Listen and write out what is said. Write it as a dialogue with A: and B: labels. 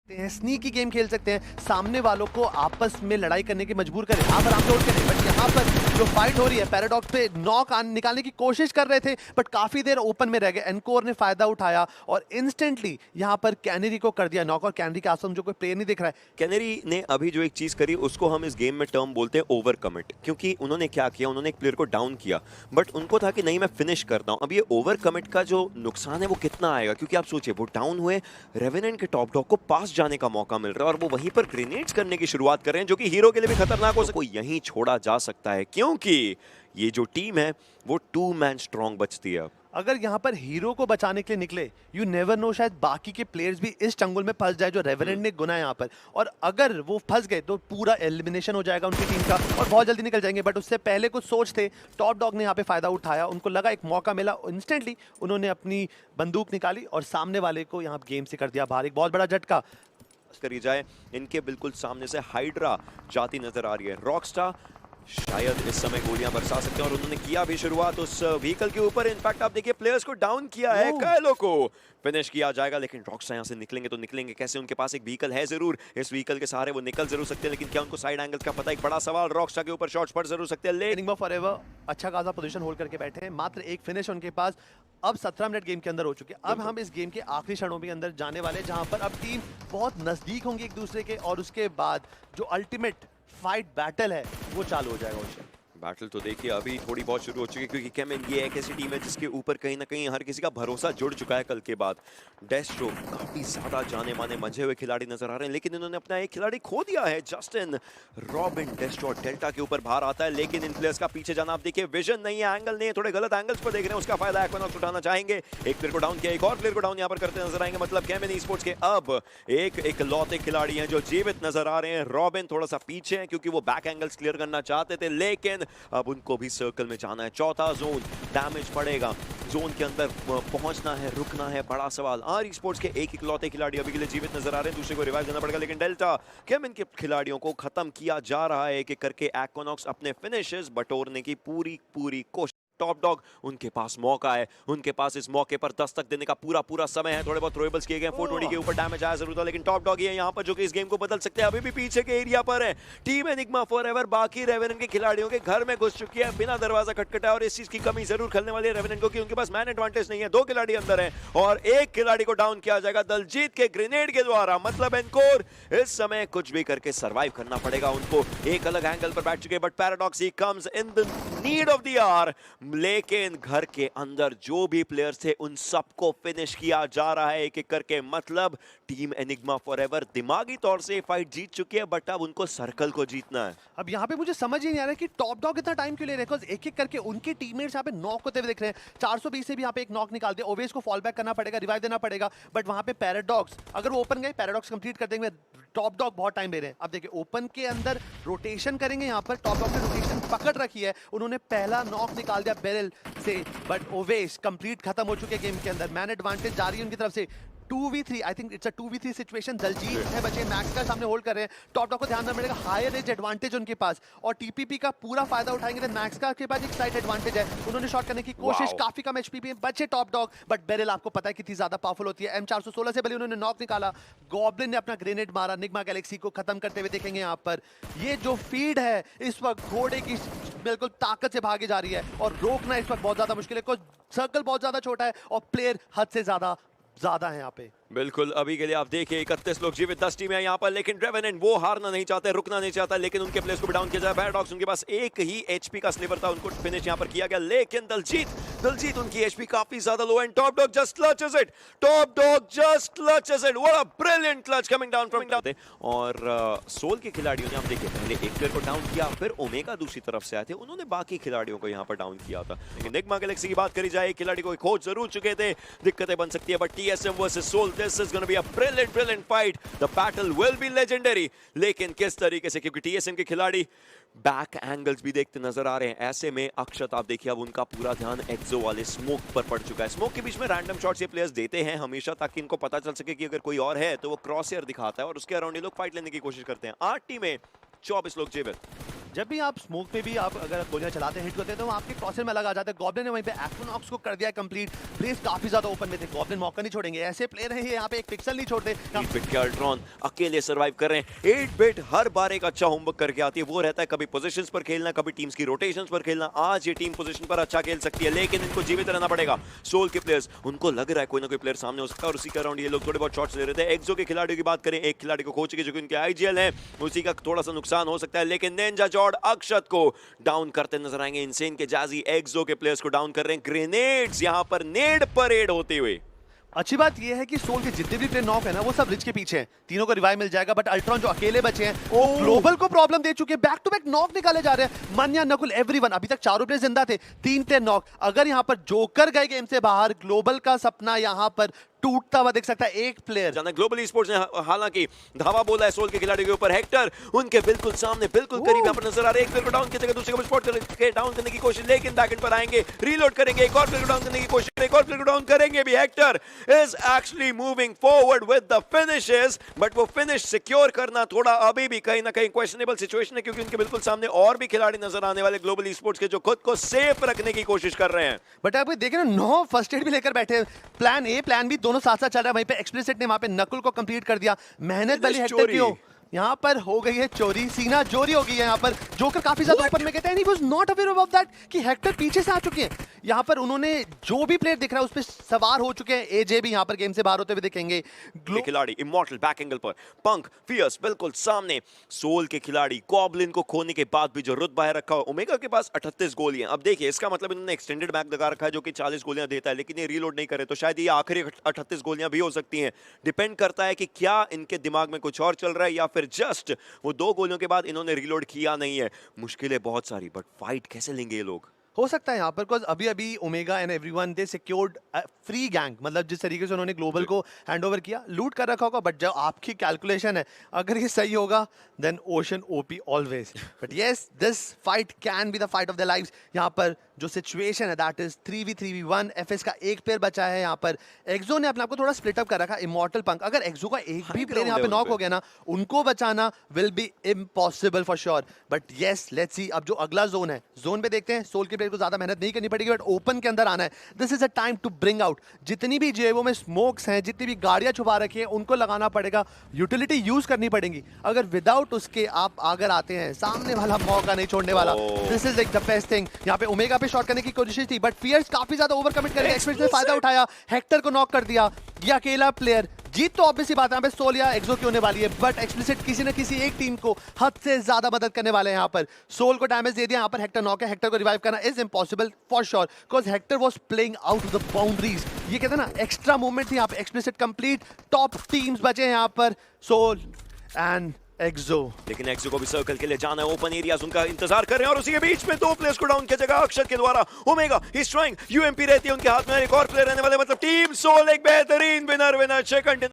A: हैं, sneaky game खेल सकते हैं, सामने वालों को आपस में लड़ाई करने की मजबूर करें, आप आराम से उठ करें। बट यहाँ पर जो फाइट हो रही है, पैराडॉक्स पे नॉक निकालने की कोशिश कर रहे थे बट काफी देर ओपन में रह गए। एनकोर ने फायदा उठाया और इंस्टेंटली यहाँ पर कैनरी को कर दिया नॉक। और कैनरी के आसपास जो कोई प्लेयर नहीं दिख रहा है।
B: कैनरी ने अभी जो एक चीज करी उसको हम इस गेम में टर्म बोलते हैं ओवर कमिट, क्योंकि उन्होंने क्या किया, उन्होंने एक प्लेयर को डाउन किया बट उनको था कि नहीं मैं फिनिश करता हूं। अब ये ओवर कमिट का जो नुकसान है वो कितना आएगा, क्योंकि आप सोचिए वो डाउन हुए, रेवेनेंट के टॉप डॉग को पास जाने का मौका मिल रहा है और वो वहीं पर ग्रेनेड्स करने की शुरुआत कर रहे हैं जो कि हीरो के लिए भी खतरनाक हो सकता है। यहीं छोड़ा जा सकता है क्योंकि ये जो टीम है वो 2 मैन स्ट्रॉन्ग बचती है।
A: अगर यहाँ पर हीरो को बचाने के लिए निकले, यू नेवर नो, शायद बाकी के प्लेयर्स भी इस चंगुल में फंस जाए जो रेवेनेंट ने गुना है यहाँ पर। और अगर वो फंस गए तो पूरा एलिमिनेशन हो जाएगा उनकी टीम का और बहुत जल्दी निकल जाएंगे। बट उससे पहले कुछ सोच थे, टॉप डॉग ने यहाँ पे फायदा उठाया, उनको लगा एक मौका मिला, इंस्टेंटली उन्होंने अपनी बंदूक निकाली और सामने वाले को यहाँ गेम से कर दिया बाहर। एक बहुत बड़ा झटका
B: करी जाए, इनके बिल्कुल सामने से हाइड्रा जाती नजर आ रही है। रॉकस्टार शायद इस समय गोलियां बरसा सकते हैं और उन्होंने किया भी शुरुआत उस व्हीकल के ऊपर। इनफैक्ट आप देखिए प्लेयर्स को डाउन किया है, कायलो को फिनिश किया जाएगा। लेकिन रॉकस्टार यहां से निकलेंगे तो निकलेंगे कैसे? उनके पास एक व्हीकल है जरूर, इस व्हीकल के सहारे वो निकल जरूर सकते हैं, लेकिन क्या उनको साइड एंगल का पता? एक बड़ा सवाल। रॉकस्टार के ऊपर शॉट्स पड़ जरूर सकते हैं, लेकिन
A: एनिग्मा फॉरएवर अच्छा खासा पोजीशन होल्ड करके बैठे हैं, मात्र एक फिनिश उनके पास। अब 17 मिनट गेम के अंदर हो चुके हैं। अब हम इस गेम के आखिरी क्षणों के अंदर जाने वाले, जहां पर अब टीम बहुत नजदीक होंगी एक दूसरे के और उसके बाद जो अल्टीमेट फाइट बैटल है वो चालू हो जाएगा। उसे
B: बैटल तो देखिए अभी थोड़ी बहुत शुरू हो चुकी है, क्योंकि केमिन ये एक ऐसी टीम है जिसके ऊपर कहीं ना कहीं हर किसी का भरोसा जुड़ चुका है कल के बाद। डेस्ट्रो काफी ज्यादा जाने माने मंझे हुए खिलाड़ी नजर आ रहे हैं, लेकिन इन्होंने अपना एक खिलाड़ी खो दिया है। जस्टिन रॉबिन डेस्ट्रो डेल्टा के ऊपर बाहर आता है, लेकिन इन प्लेयर्स का पीछे जाना, आप देखिए विजन नहीं है, एंगल नहीं है, थोड़े गलत एंगल्स पर देख रहे हैं, उसका फायदा एक्वानॉक्स उठाना चाहेंगे। एक प्लेयर को डाउन किया, एक और प्लेयर को डाउन यहाँ पर करते नजर आएंगे। मतलब केमिन ई-स्पोर्ट्स के अब एक लौते खिलाड़ी हैं जो जीवित नजर आ रहे हैं। रॉबिन थोड़ा सा पीछे है क्योंकि वो बैक एंगल्स क्लियर करना चाहते थे, लेकिन अब उनको सर्कल में जाना है। चौथा जोन, डैमेज पड़ेगा, जोन के अंदर पहुंचना है, रुकना है, बड़ा सवाल। आर ई-स्पोर्ट्स के एक इकलौते खिलाड़ी अभी के लिए जीवित नजर आ रहे हैं, दूसरे को रिवाइव देना पड़ेगा, लेकिन डेल्टा केमिन के खिलाड़ियों को खत्म किया जा रहा है एक एक करके। एक्वानॉक्स अपने फिनिशेस बटोरने की पूरी कोशिश। टॉप डॉग उनके पास मौका है, उनके पास इस मौके पर दस्तक देने का पूरा समय है। थोड़े बहुत थ्रोएबल्स किए गए, 420 के ऊपर डैमेज आया जरूर था, लेकिन टॉप डॉग ये यहाँ पर जो कि इस गेम को बदल सकते हैं। अभी भी पीछे के एरिया पर है टीम एनिग्मा फॉरएवर, बाकी रेवेनेंट के खिलाड़ियों के घर में घुस चुकी है बिना दरवाजा खटखटाए, और इस चीज की कमी जरूर खलने वाली है रेवेनेंट को कि उनके पास मैन एडवांटेज नहीं है। 2 खिलाड़ी अंदर है और एक खिलाड़ी को डाउन किया जाएगा दलजीत के ग्रेनेड के द्वारा। मतलब एनकोर इस समय कुछ भी करके सर्वाइव करना पड़ेगा उनको। एक अलग एंगल पर बैठ चुके, बट पैराडॉक्स ही comes in the need of the hour, लेकिन घर के अंदर जो भी प्लेयर्स थे उन सबको फिनिश किया जा रहा है एक एक करके। मतलब टीम एनिग्मा फॉरएवर दिमागी तौर से फाइट जीत चुकी है, बट अब उनको सर्कल को जीतना है।
A: अब यहाँ पे मुझे समझ ही नहीं आ रहा है कि टॉप डॉग इतना टाइम क्यों ले रहे हैं, बिकॉज़ एक एक करके उनके टीममेट्स यहाँ पे नॉक होते हुए दिख रहे हैं। 420 से भी यहाँ पे एक नॉक निकाल दिया, ओवेस को फॉल बैक करना पड़ेगा, रिवाइव देना पड़ेगा। बट वहाँ पे पैराडॉक्स अगर वो ओपन गए, पैराडॉक्स कंप्लीट कर देंगे। टॉप डॉग बहुत टाइम ले रहे हैं। अब देखिए ओपन के अंदर रोटेशन करेंगे, यहाँ पर टॉप डॉग ने रोटेशन पकड़ रखी है, उन्होंने पहला नॉक निकाल दिया बैरल से। बट ओवेस कंप्लीट खत्म हो चुके गेम के अंदर, मैन एडवांटेज जा रही है उनकी तरफ से। 2v3, I think it's a 2v3 situation. Daljit है बचे, मैक्स का सामने होल्ड कर रहे हैं। टॉप डॉग को ध्यान रखना पड़ेगा, हायर एज एडवांटेज उनके पास, और टीपीपी का पूरा फायदा उठाएंगे तो मैक्स का के पास एक साइड एडवांटेज है। उन्होंने शॉट करने की कोशिश, काफी कम एचपी पे बचे टॉप डॉग, बट बेरिल आपको पता है कितनी ज्यादा पावरफुल होती है। M416 से भले उन्होंने नॉक निकाला, गॉब्लिन ने अपना ग्रेनेड मारा, निग्मा गैलेक्सी को खत्म करते हुए देखेंगे यहाँ पर। ये जो फीड है इस वक्त घोड़े की बिल्कुल ताकत से भागी जा रही है और रोकना इस वक्त बहुत ज्यादा मुश्किल है, कुछ सर्कल बहुत ज्यादा छोटा है और प्लेयर हद से ज्यादा है यहाँ पे।
B: बिल्कुल अभी के लिए आप देखिए 31 लोग जीवित, 10 टीमें यहाँ पर, लेकिन रेवेनेंट वो हारना नहीं चाहते, रुकना नहीं चाहता, लेकिन उनके प्लेयर्स को भी डाउन किया जाए। पैराडॉक्स उनके पास एक ही एचपी का स्लिवर था, उनको फिनिश यहाँ पर किया गया, लेकिन दलजीत उनकी एचपी काफी ज्यादा low and top dog just clutches it, what a brilliant clutch coming down from down. और सोल के खिलाड़ियों ने आप देखिए पहले एक प्लेयर को डाउन किया, फिर ओमेगा दूसरी तरफ से आए थे, उन्होंने बाकी खिलाड़ियों को यहाँ पर डाउन किया था। लेकिन निग्मा गैलेक्सी की बात करी जाए, एक खिलाड़ी को खोज जरूर चुके थे, दिक्कतें बन सकती है, but TSM versus Soul, this is gonna be a brilliant fight, the battle will be legendary। लेकिन किस तरीके से, क्योंकि टीएसएम के खिलाड़ी बैक एंगल्स भी देखते नजर आ रहे हैं। ऐसे में अक्षत आप देखिए अब उनका पूरा ध्यान एक्सो वाले स्मोक पर पड़ चुका है। स्मोक के बीच में रैंडम शॉट्स ये प्लेयर्स देते हैं हमेशा, ताकि इनको पता चल सके कि अगर कोई और है तो वो क्रॉस एयर दिखाता है और उसके अराउंड ये लोग फाइट लेने की कोशिश करते हैं। 8 टीमें, 24 लोग जीवित।
A: जब भी आप स्मोक पे भी आप अगर गोलियां चलाते हिट करते हैं तो वो आपके क्रॉसर में लगा जाता है। गॉब्लिन ने वहीं पे एक्विनॉक्स को कर दिया कंप्लीट। प्लेस काफी ज्यादा ओपन में थे, गॉब्लिन मौका नहीं छोड़ेंगे, ऐसे प्लेयर हैं ये, यहाँ पे एक पिक्सल नहीं छोड़ते।
B: 8-बिट के अल्ट्रॉन अकेले सर्वाइव कर रहे हैं। 8-बिट हर बार एक अच्छा होमवर्क करके आती है, वो रहता है कभी पोजीशंस पर खेलना, कभी टीम्स की रोटेशंस पर खेलना। आज ये टीम पोजीशन पर अच्छा खेल सकती है, लेकिन इनको जीवित रहना पड़ेगा। सोल के प्लेयर्स, उनको लग रहा है कोई ना कोई प्लेयर सामने हो सकता है और उसी के अराउंड ये लोग थोड़े बहुत शॉट्स ले रहे थे। एक्सो के खिलाड़ियों की बात करें, एक खिलाड़ी को खो चुके जो कि उनके आईजीएल है, उसी का थोड़ा सा नुकसान हो सकता है, लेकिन निंजा जॉर्ड अक्षत को डाउन करते नजर आएंगे। इनसेन के जाजी एक्सो के प्लेयर्स को डाउन कर रहे हैं। ग्रेनेड्स यहां पर नेड परेड होते हुए।
A: अच्छी बात यह है कि सोल के जितने भी प्लेयर नॉक है ना वो सब रिच के पीछे हैं, तीनों को रिवाइव मिल जाएगा। बट अल्ट्रॉन जो अकेले बचे हैं वो ग्लोबल को प्रॉब्लम दे चुके हैं, बैक टू बैक नॉक निकाले जा रहे हैं। मान्या, नकुल, एवरीवन, अभी तक चारों प्लेयर जिंदा थे, 3 प्लेयर नॉक। अगर यहाँ पर जोकर गए गेम से बाहर, ग्लोबल का सपना यहाँ पर टूटता हुआ दिख सकता है। एक प्लेयर
B: जाना ग्लोबल ई-स्पोर्ट्स ने हालांकि धावा बोला है सोल के खिलाड़ियों के ऊपर। हेक्टर उनके बिल्कुल सामने, बिल्कुल करीब यहाँ पर नजर आ रहे हैं। एक प्लेयर को डाउन की जगह दूसरे को स्पॉट करके डाउन करने की कोशिश, लेकिन बैकएंड पर आएंगे, रीलोड करेंगे, एक और प्लेयर को डाउन करने की कोशिश, एक और प्लेयर को डाउन करेंगे भी। Hector is actually moving forward with the finishes, but वो फिनिश सिक्योर करना थोड़ा अभी भी कहीं ना कहीं क्वेश्चनेबल सिचुएशन है, क्योंकि उनके बिल्कुल सामने और भी खिलाड़ी नजर आने वाले ग्लोबल ई-स्पोर्ट्स के जो खुद को सेफ रखने की कोशिश कर रहे हैं।
A: बट आप देखें ना, 9 फर्स्ट एड भी लेकर बैठे, प्लान ए प्लान बी दोनों साथ साथ चल रहा है। वहीं पे एक्सप्लिसिट ने वहां पे नकुल को कंप्लीट कर दिया। मेहनत वाली हेक्टर की हो, यहाँ पर हो गई है चोरी, सीना चोरी हो गई है। यहाँ पर जोकर काफी ज्यादा ऊपर में कहते हैं, he was not aware of that कि हेक्टर पीछे से आ चुके हैं। यहाँ पर उन्होंने जो भी प्लेयर दिख रहा है उस पर सवार हो चुके हैं। एजे भी यहाँ पर गेम से बाहर होते हुए दिखेंगे।
B: खिलाड़ी इमॉर्टल बैक एंगल पर, पंक फियर्स बिल्कुल सामने। सोल के खिलाड़ी गॉब्लिन को खोने के बाद भी जो रुतबा है रखा हुआ, ओमेगा के पास 38 गोलियां। अब देखिए इसका मतलब इन्होंने एक्सटेंडेड बैग लगा रखा है जो कि 40 गोलियां देता है, लेकिन ये रीलोड नहीं करे तो शायद ये आखिरी 38 गोलियां भी हो सकती हैं। डिपेंड करता है कि क्या इनके दिमाग में कुछ और चल रहा है या फिर जस्ट वो 2 गोलियों के बाद इन्होंने रीलोड किया नहीं है। मुश्किलें बहुत सारी, बट फाइट कैसे लेंगे ये लोग?
A: हो सकता है यहाँ पर बिकॉज अभी अभी omega and everyone they secured free gang, मतलब जिस तरीके से उन्होंने ग्लोबल को हैंडओवर किया, लूट कर रखा होगा। बट जब आपकी कैलकुलेशन है, अगर ये सही होगा then ocean OP always. But yes, this fight can be the fight of the lives. यहाँ पर जो सिचुएशन है दैट इज 3v3v1। एफएस का एक प्लेयर बचा है। यहाँ पर एक्सो ने अपने आप को थोड़ा स्प्लिट अप कर रखा। इमॉर्टल पंक, अगर एक्सो का एक भी प्लेयर यहाँ पे नॉक हो गया ना, उनको बचाना will be impossible for sure. But yes, let's see अब जो अगला जोन है, जोन पे देखते हैं। सोल के प्लेयर को ज्यादा मेहनत नहीं करनी पड़ेगी, बट ओपन के अंदर आना है। This is a time to bring out जितनी भी जेबों में स्मोक्स हैं, जितनी भी गाड़ियां छुपा रखी है, उनको लगाना पड़ेगा। यूटिलिटी यूज करनी पड़ेगी। अगर विदाउट उसके आप अगर आते हैं, सामने वाला मौका नहीं छोड़ने वाला। This is like the best thing. यहाँ पे ओमेगा पे शॉट करने की कोशिश थी, बट फियर्स काफी ज्यादा ओवर कमिट करके एक्सप्रेस ने फायदा उठाया, हेक्टर को नॉक कर दिया। ये अकेला प्लेयर जीत तो ऑब्वियसली बात है, सोल या एक्सो की होने वाली है, बट एक्सप्लिसिट किसी न किसी एक टीम को हद से ज्यादा मदद करने वाले हैं। यहाँ पर सोल को डैमेज दे दिया, यहाँ पर हेक्टर नॉक है। हेक्टर को रिवाइव करना is impossible for sure, because Hector was playing out of the boundaries. ये कहते हैं ना, एक्स्ट्रा मूवमेंट थी यहाँ पे। एक्सप्लिसिट कंप्लीट, टॉप टीम्स बचे हैं यहाँ पर, सोल एंड एक्सो।
B: लेकिन एक्सो को भी सर्कल के लिए जाना है, ओपन एरियाज उनका इंतजार कर रहे हैं और उसी के बीच में 2 प्लेयर्स को डाउन किया जाएगा अक्षत के द्वारा। Omega he is trying, UMP रहती है उनके हाथ में, एक और प्लेयर रहने वाले, मतलब टीम सोल एक बेहतरीन विनर चिकन